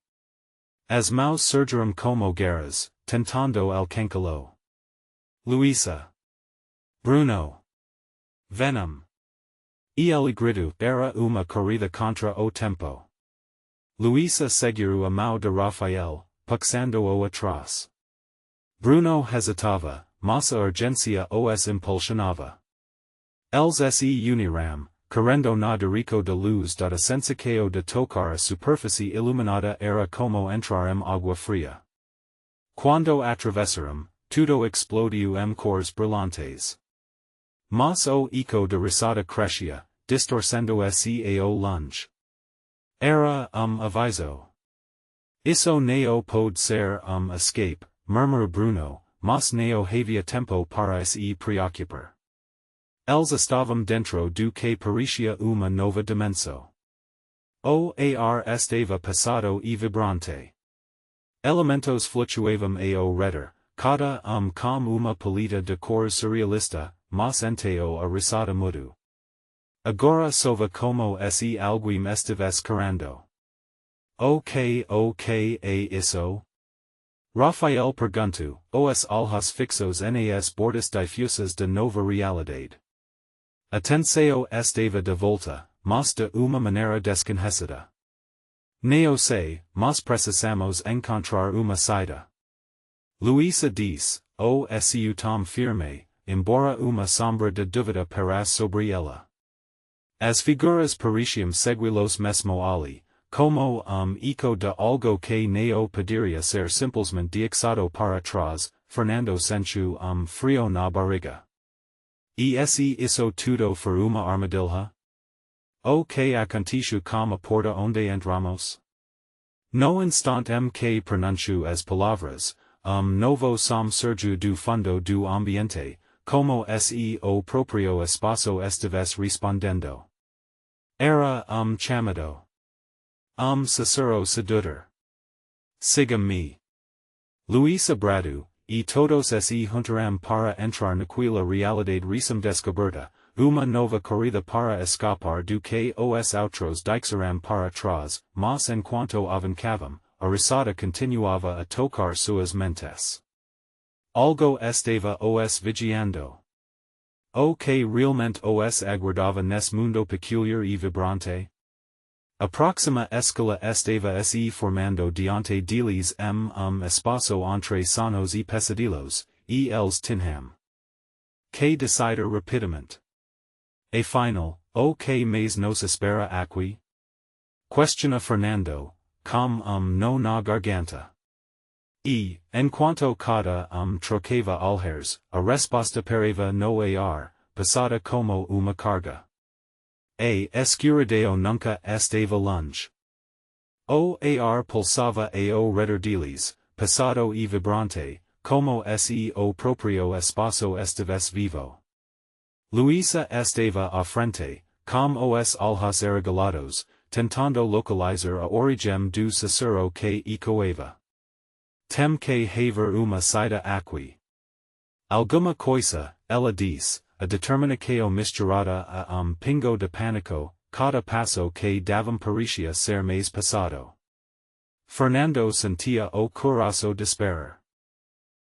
As mãos surgiram como garras, tentando alcançá-lo. Luisa. Bruno. Venom. Ele gritou, era uma corrida contra o tempo. Luisa segurou a mão de Rafael, puxando-o atrás. Bruno hesitava, mas a urgência os impulsionava. Eles se uniram, correndo na direção da luz da sensação de tocar a superfície iluminada era como entrar em água fria. Quando atravessaram, tudo explodiu em cores brilhantes. Mas o eco de risada crescia, distorcendo-se ao longe. Era aviso. Isso não pode ser escape, murmurou Bruno, mas não havia tempo para se preocupar. Eles estavam dentro do que parecia uma nova dimensão. O ar estava pesado e vibrante. Elementos flutuavam ao redor, cada com uma paleta de cores surrealista, mas enteo a risada mudou. Agora sova como se alguém estivesse carando. O que é isso? Rafael perguntou, os olhos fixos nas bordas difusas de nova realidade. Atenção estava de volta, mas de uma maneira desconhecida. Não sei, mas precisamos encontrar uma saída. Luisa disse, o seu tom firme, embora uma sombra de dúvida pairasse sobre ela. As figuras pareciam segui-los mesmo ali, como eco de algo que não poderia ser simplesmente deixado para trás, Fernando sentiu frio na barriga. ese isso tudo for uma armadilha? O que aconteço com a porta onde entramos? No instante que pronuncio as palavras, novo som surgiu do fundo do ambiente, como se o proprio espaço estivesse respondendo. Era chamado. Sussurro sedutor. Siga-me. Luísa Brado, e todos se juntaram para entrar naquela realidade recém-descoberta, uma nova corrida para escapar do que os outros deixaram para trás, mas enquanto avançavam, a risada continuava a tocar suas mentes. Algo estava os vigiando. O que realmente os aguardava nesse mundo peculiar e vibrante? A próxima escala estava se formando diante deles espaço entre sonhos e pesadelos, e eles tinham que decidir rapidamente. Afinal, o que mais nos espera aqui? Questiona Fernando, com nó na garganta. E, enquanto cada trocava olhares, a resposta pareva no ar, passada como uma carga. A escuridão nunca estava longe. O ar pulsava ao redor deles, passado e vibrante, como se o próprio espaço estivesse vivo. Luísa estava à frente, com os olhos arregalados, tentando localizar a origem do sussurro que ecoava. Tem que haver uma saída aqui. Alguma coisa, ela disse, a determinação misturada a pingo de pânico, cada passo que davam parecia ser mais passado. Fernando sentia o coração disparar.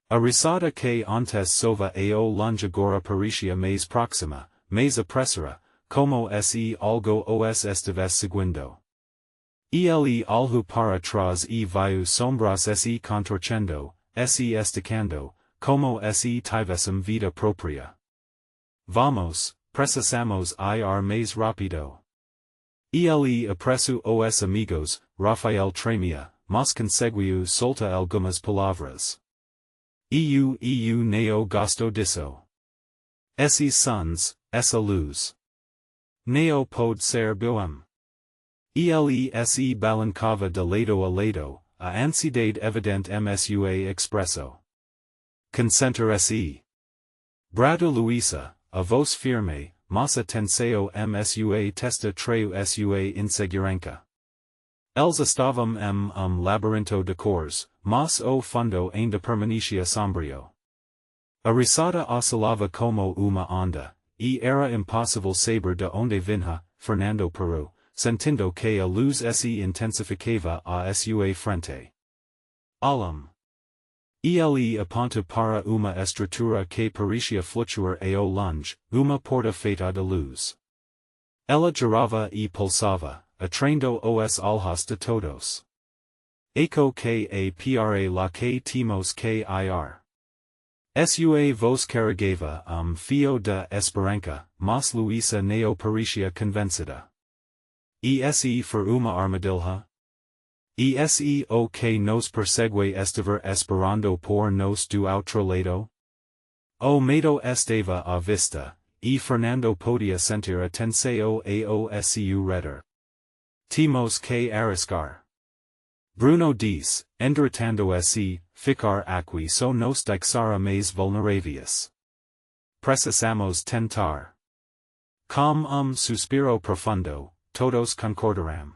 A risada que antes sova ao longe agora parecia mais próxima, mais apressora, como se algo os estivesse seguindo. Ele olhou para trás e viu sombras se contorcendo, se esticando, como se tivessem vida própria. Vamos, precisamos ir mais rápido. Ele apressou os amigos, Rafael tremia, mas conseguiu soltar algumas palavras. Eu neo gosto disso. Esses sons, essa luz. Neo pode ser boem. Ele se balancava de lado a lado, a ansiedade evidente msua expresso. Concentra se. Brado Luísa, a voz firme, mas atenção msua testa treu sua insegurança. Eles estavam labirinto de cores, mas o fundo ainda permanecia sombrio. A risada oscilava como uma onda, e era impossível saber de onde vinha, Fernando parou, sentindo que a luz se intensificava a sua frente. Alam. Ele apontou para uma estrutura que parecia flutuar ao longe, uma porta feita de luz. Ela girava e pulsava, atraindo os olhos de todos. Eco que a pra la que temos que ir. Sua voz carregava fio de esperança, mas Luísa neo parecia convencida. E se for uma armadilha? E se o que nos persegue estiver esperando por nos do outro lado? O medo estava à vista, e Fernando podia sentir a tensão ao seu redor. Temos que arriscar. Bruno disse, entretanto se ficar aqui só nos deixará mais vulneráveis. Precisamos tentar. Com suspiro profundo, todos concordaram.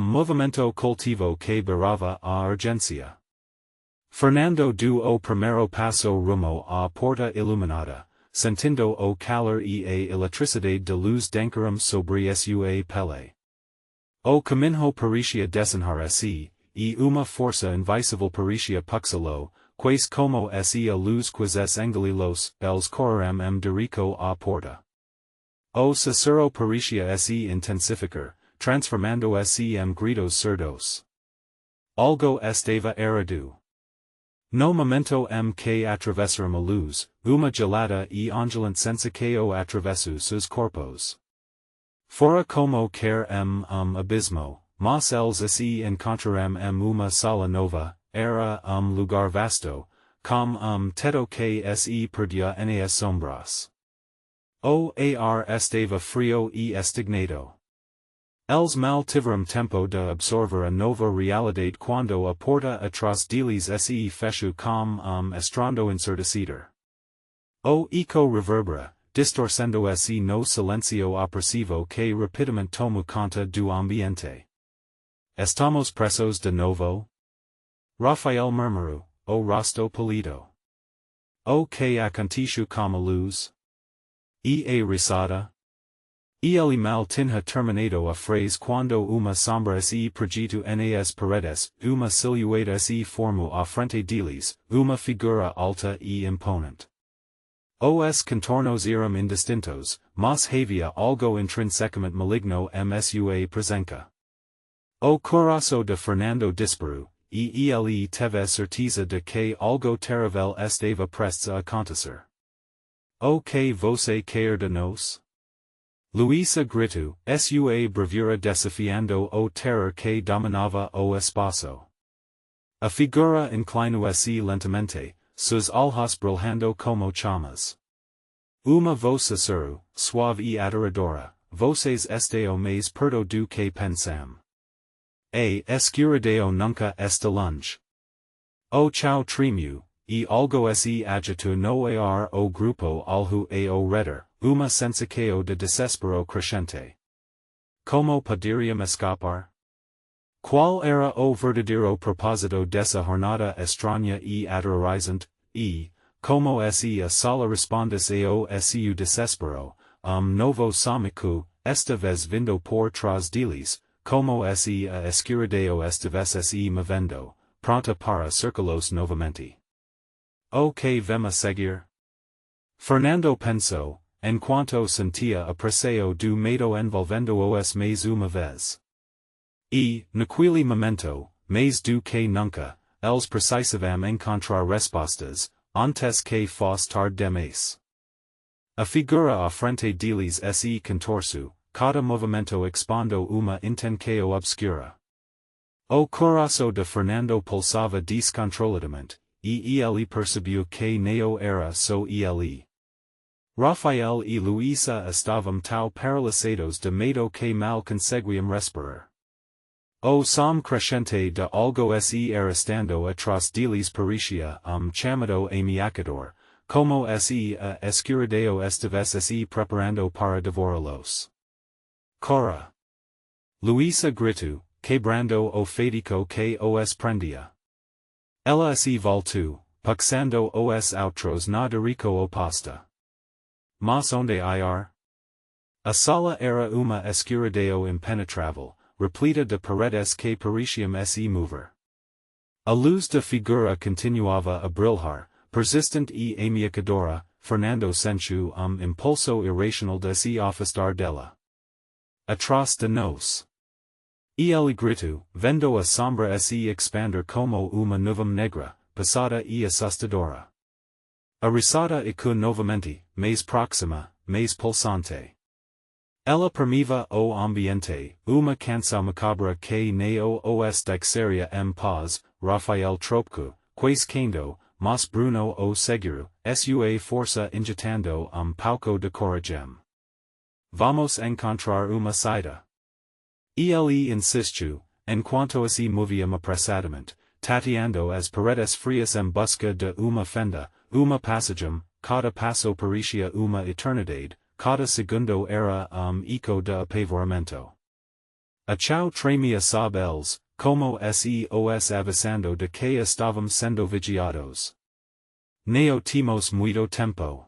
Movimento cultivo que beirava a urgência. Fernando deu o primeiro passo rumo à porta iluminada, sentindo o calor e a eletricidade de luz dançaram sobre sua pele. O caminho parecia desenhar-se, e uma força invisível parecia puxá-lo, quase como se a luz quisesse engolir-los, eles correram direito à porta. O sussurro parecia se intensificar, transformando-se em gritos surdos. Algo estava errado. No momento que atravessaram a luz, uma gelada e ondulante sensação atravessou seus corpos. Fora como quer abismo, mas eles se encontraram uma sala nova, era lugar vasto, com teto que se perdia nas sombras. O.ar estava frio e estignado. Els mal tiveram tempo de absorver a nova realidade quando a porta atrás deles se fechou com estrando ensurdecido. O eco reverbera, distorcendo se no silencio opressivo que rapidamente toma conta do ambiente. Estamos presos de novo? Rafael murmurou, o rosto pálido. O que aconteceu com a luz? E a risada? Ele mal tinha terminado a frase quando uma sombra se projetou nas paredes, uma silhueta se formou à frente deles, uma figura alta e imponente. Os contornos eram indistintos, mas havia algo intrinsecamente maligno em sua presença. O coração de Fernando disparou, e ele teve certeza de que algo terrível estava prestes a acontecer. O que você quer de nós? Luísa gritou, sua bravura desafiando o terror que dominava o espaço. A figura inclinou-se lentamente, seus olhos brilhando como chamas. Uma voz sussurrou, suave e aterradora, vocês estão mais perto do que pensam. A escuridão nunca está longe. O chão tremeu, e algo se agitou no ar o grupo alhu ao redor, uma sensação de desespero crescente. Como poderiam escapar? Qual era o verdadeiro propósito dessa jornada estranha e aterrorizante, e, como se a sala respondesse ao seu desespero, novo samico, esta vez vindo por trás deles, como se a escuridão estivesse se movendo, pronta para cercá-los novamente. O que vem a seguir? Fernando pensou, enquanto sentia a pressão do medo envolvendo-os mais uma vez. E, naquele momento, mais do que nunca, eles precisavam encontrar respostas, antes que fosse tarde demais. A figura à frente deles se contorceu, cada movimento expondo uma intenção obscura. O coração de Fernando pulsava descontroladamente, e ele percebeu que não era só ele. Rafael e Luísa estavam tão paralisados de medo que mal conseguiam respirar. O som crescente de algo se era estando atrás deles parecia chamado ameaçador, como se a escuridão estivesse se preparando para devorá-los. Cora! Luísa gritou, quebrando o feitiço que os prendia. Ela se voltou, puxando os outros na direção oposta. Mas onde ir? A sala era uma escuridão impenetrável, repleta de paredes que pareciam se mover. A luz da figura continuava a brilhar, persistente e ameaçadora. Fernando sentiu impulso irracional de se afastar dela. Atrás de nós. Ele gritou, vendo a sombra se expandir como uma nuvem negra, pesada e assustadora. A risada ficou novamente, mais próxima, mais pulsante. Ela permeava o ambiente, uma canção macabra que não os deixaria em paz. Rafael tropicou, queixando, mas Bruno o seguro, sua força injetando pouco de coragem. Vamos encontrar uma saída. Ele insistiu, enquanto se moviam apressadamente, tateando as paredes frias em busca de uma fenda, uma passagem, cada passo parecia uma eternidade, cada segundo era eco de apavoramento. A chão tremia sob eles, como se os avisando de que estavam sendo vigiados. Neo temos muito tempo.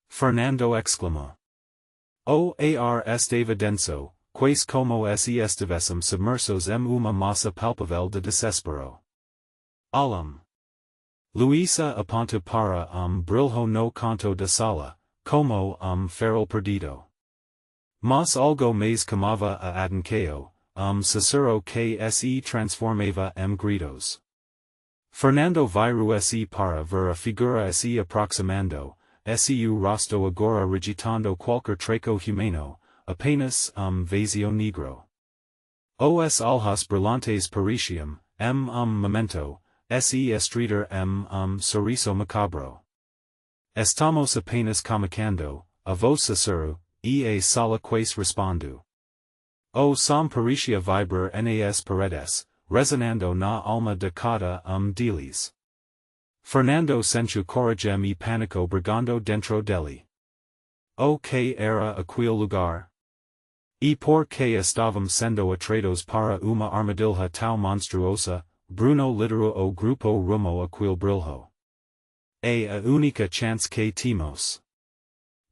Fernando exclamou. O ar estava denso, quase como se estivessem submersos em uma massa palpável de desespero. Alam. Luísa apontou para brilho no canto da sala, como farol perdido. Mas algo mais chamava a atenção, sussurro que se transformava em gritos. Fernando virou-se para ver a figura se aproximando, seu rosto agora rejeitando qualquer traço humano, apenas vazio negro. Os olhos brilhantes pareciam, momento, se estreiter sorriso macabro. Estamos apenas comunicando, a vos sasuru, a sala quaes respondu. O som peritia viber nas paredes, resonando na alma de cada dilis. Fernando sensu corrigem e panico brigando dentro deli. O que era aquel lugar? E por que estavam sendo atraídos para uma armadilha tão monstruosa, Bruno liderou o grupo rumo aquel brilho. A única chance que temos.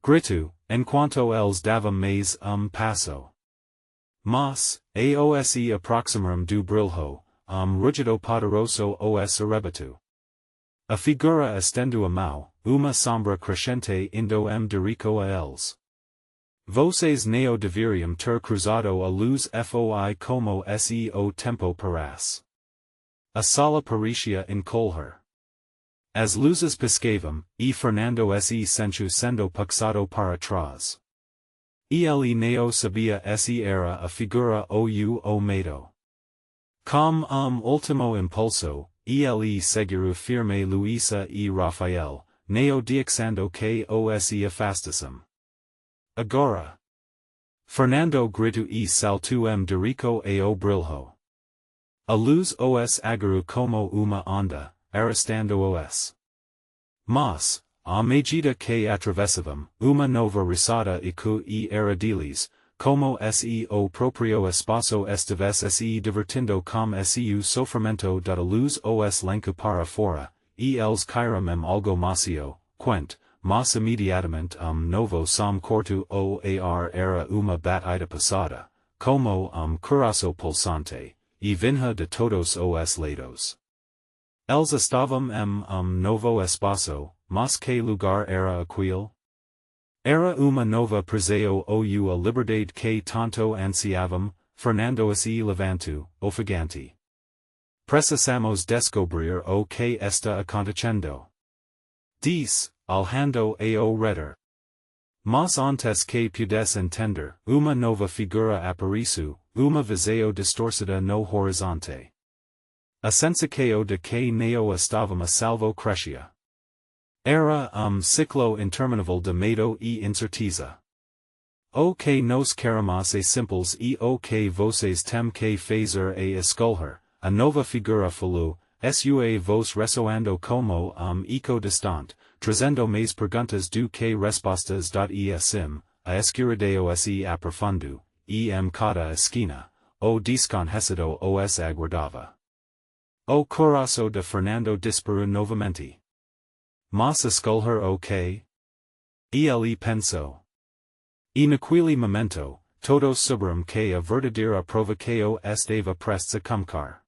Grito, enquanto eles davam mais passo. Mas, aos aproximaram do brilho, rugido poderoso os arrebatou. A figura estendo a mão, uma sombra crescente indo dirico a eles. Vocês neo deveriam ter cruzado a luz foi como o tempo paras. A sala parecia encolher. As luzes piscavam, e Fernando se sentiu sendo puxado para trás. Ele neo sabia se era a figura o medo. Com último impulso, ele seguro firme Luisa e Rafael, neo dixando que os afastassem. Agora. Fernando gritou e saltou dirico ao brilho. A luz os agarrou como uma onda, arrastando os. Mas, à medida que atravessavam, uma nova risada e era deles, como o próprio espaço estivesse se divertindo com o sofrimento da luz os lenco para fora, e eles caíram algo macio, quente, mas imediatamente novo som corto o ar era uma batida passada, como coração pulsante, e vinha de todos os lados. Eles estavam novo espaço, mas que lugar era aquele? Era uma nova prisão ou a liberdade que tanto ansiavam, Fernando se levantou, ofegante. Precisamos descobrir o que está acontecendo. Diz, alhando ao redor. Mas antes que pudesse entender, uma nova figura apareceu, uma visão distorcida no horizonte. A sensação de que neo estavam a salvo crescia. Era ciclo interminável de medo e incerteza. O que nos queremos simples e o que vocês tem que fazer escolher, a nova figura falou, sua voz ressoando como eco distante, trazendo mais perguntas do que respostas. Sim, a escuridão se aprofundo, cada esquina, o desconhecido os aguardava. O coração de Fernando disparou novamente. Mas escolher o que? Ele pensou. E naquele momento, todos souberam que a verdadeira prova que estava prestes a começar.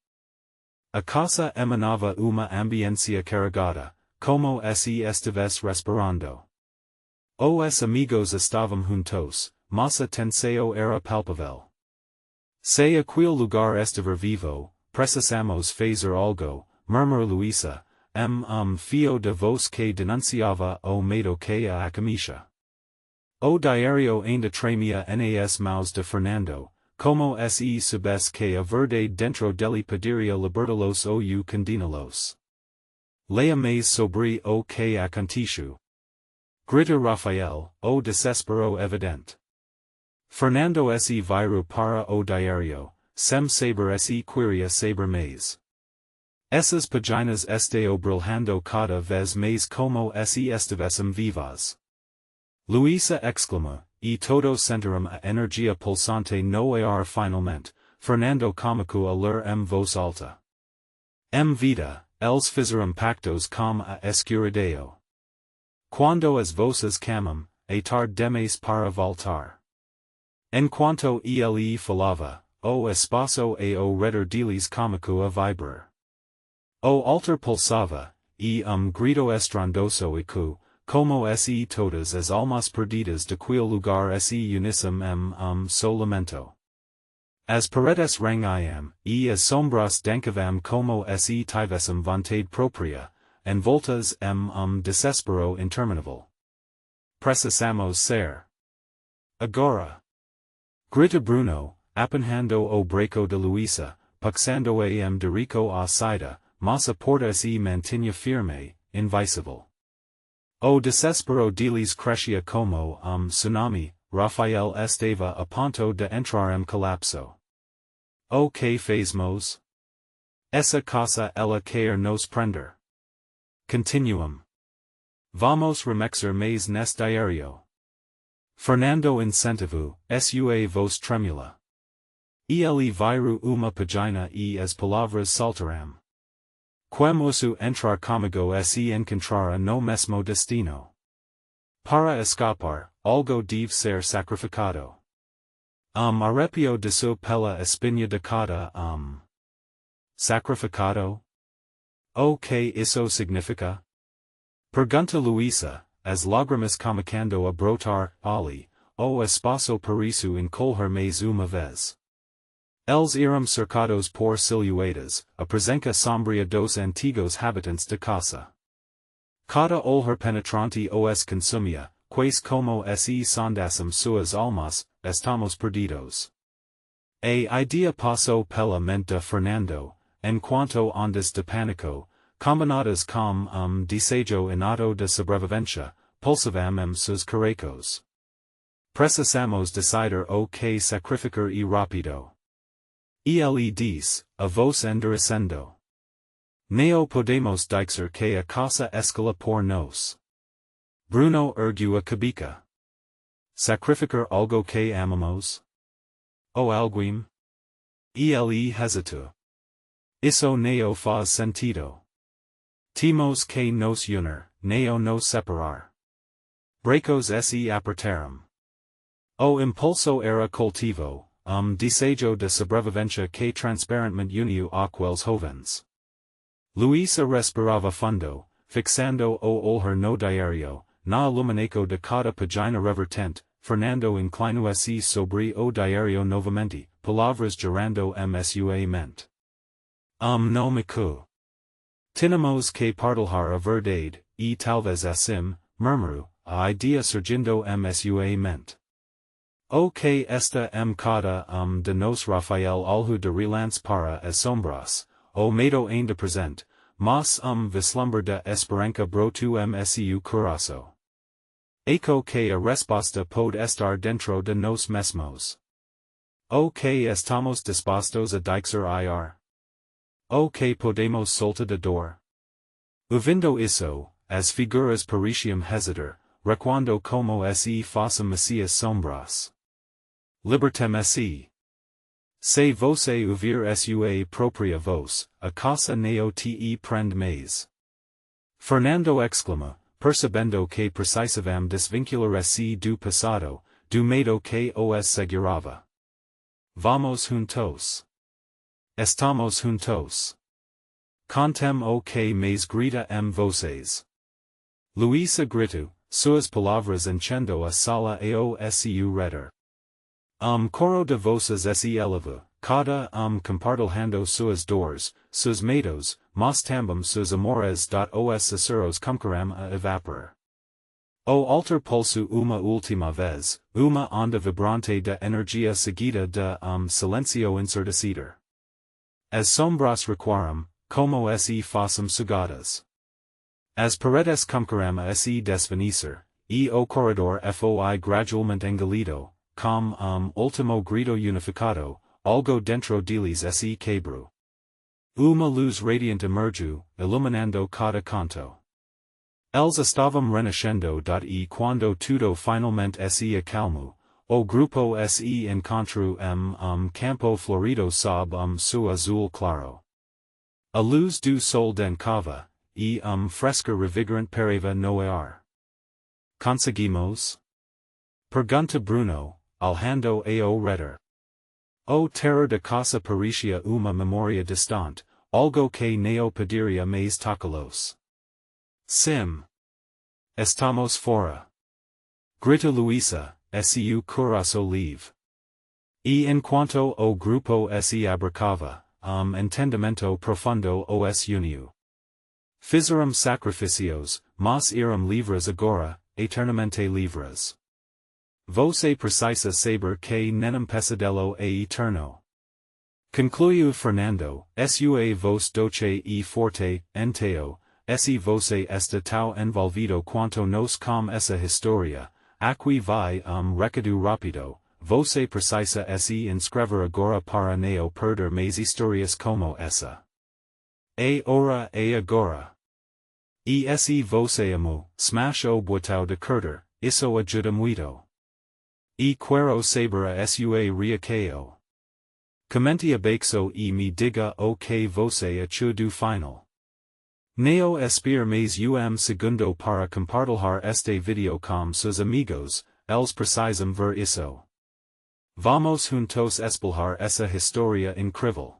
A casa emanava uma ambiência carregada, como se estivesse respirando. Os amigos estavam juntos, mas a tensão era palpável. Se aquele lugar estiver vivo, precisamos fazer algo, murmurou Luisa, fio de voz que denunciava o medo que a acamixa. O diário ainda tremia nas mãos de Fernando, como se soubesse que a verdade dentro dele poderia libertá-los ou condená-los. Leia mais sobre o que aconteceu. Grita Rafael, o desespero evidente. Fernando se virou para o diário, sem saber se queria saber mais. Essas páginas estão brilhando cada vez mais como se estivessem vivas. Luisa exclama, e todos sentiram a energia pulsante no ar finalmente, Fernando começou a ler voz alta. Vida, eles fizeram pactos com a escuridão. Quando as vozes camam, é tarde demais para voltar. Enquanto ele falava, o espaço ao redor deles começou a vibrar. O altar pulsava, e grito estrondoso eco, como se todas as almas perdidas daquele lugar se unissem so lamento. As paredes rangiam, e as sombras dancavam como se tivessem vontade própria, envoltas desespero interminável. Precisamos ser. Agora. Grita Bruno, apanhando o braço de Luisa, puxando dirico à saída, mas a porta se mantinha firme, invisível. O desespero dilis crescia como tsunami, Rafael estava a ponto de entrarem colapso. O que fazemos? Essa casa ela cair nos prender. Continuum. Vamos remexer mais neste diario. Fernando incentivo, sua voz tremula. Ele viru uma pagina e as palavras saltaram. Quemosu entrar comigo se encontrar no mesmo destino. Para escapar, algo deve ser sacrificado. Arrepio de su pela espinha de cada sacrificado? O que isso significa? Pergunta Luisa, as lágrimas começando a brotar, ali, o espaço para encolher mais uma vez. Eles eram cercados por silhuetas, a presença sombria dos antigos habitantes de casa. Cada olhar penetrante os consumia, quais como se sondassem suas almas, estamos perdidos. A idea passou pela mente de Fernando, enquanto ondas de pânico, combinadas com desejo inato de sobrevivência, pulsavam seus caracos. Precisamos decidir o que sacrificar e rápido. Ele diz, a voz endurecendo. Neo podemos dizer que a casa escala por nos. Bruno ergueu a cabeça. Sacrificar algo que amamos? O alguém? Ele hesitou. Isso neo faz sentido. Temos que nos unir, neo nos separar. Bracos se apertaram. O impulso era coletivo, desejo de sobrevivência que transparentemente uniu aqueles jovens. Luisa respirava fundo, fixando o olhar no diario, na iluminaco de cada página revertente. Fernando inclinou-se sobre o diario novamente, palavras gerando sua mente. No micu. Tinemos que partilhar a verdade, e talvez assim, murmurou, a idea surgindo sua mente. O que esta cada de nos Rafael alhu de relance para as sombras, o medo ainda presente, mas vislumber de esperança brotu msu coração. Eco que a resposta pode estar dentro de nos mesmos. O que estamos dispostos a dizer ir. O que podemos soltar de dor. Ouvindo isso, as figuras pareciam hesitar, recuando como se fossem messias sombras. Libertem-se. Se você ouvir sua própria voz, a casa neo te prende mais. Fernando exclama, percebendo que precisavam desvincular-se do passado, do medo que os segurava. Vamos juntos. Estamos juntos. Contem o que mais grita vocês. Luisa gritou, suas palavras enchendo a sala ao seu redor. Coro de voces se eleva, cada compartilhando suas dores, seus medos, mas também seus amores. Os cesaros começaram a evaporar. O alter pulso uma última vez, uma onda vibrante de energia seguida de silencio ensurdecido. As sombras recuaram, como se fossem sugadas. As paredes começaram a se desvanecer, e o corredor foi gradualmente engolido, com último grito unificado, algo dentro deles se quebrou. Uma luz radiante emergiu, iluminando cada canto. Eles estavam renascendo. E quando tudo finalmente se acalmou, o grupo se encontrou campo florido sob seu azul claro. A luz do sol dencava, e fresca revigorante pareva no ar. Conseguimos? Pergunta Bruno, alhando ao redor. O terror de casa parecia uma memória distante, algo que neo poderia mais tocalos. Sim. Estamos fora. Grita Luisa, seu coração livre. E enquanto o grupo se abracava, entendimento profundo os uniu. Fizeram sacrificios, mas eram livres agora, eternamente livres. Você precisa saber que nenhum pesadelo é eterno. Concluiu Fernando, sua voz doce e forte, enteo, esse voce esta tau envolvido quanto nos com essa historia, aqui vai recado rapido, voce precisa esse inscrever agora para neo perder mais historias como essa. E ora e agora. E esse voce amo, smash o botão de curter, isso ajuda muito. E quero saber a sua reação. Comente abaixo e me diga o que você achou do final. Neo espero mais segundo para compartilhar este video com seus amigos, eles precisam ver isso. Vamos juntos explorar essa historia incrível.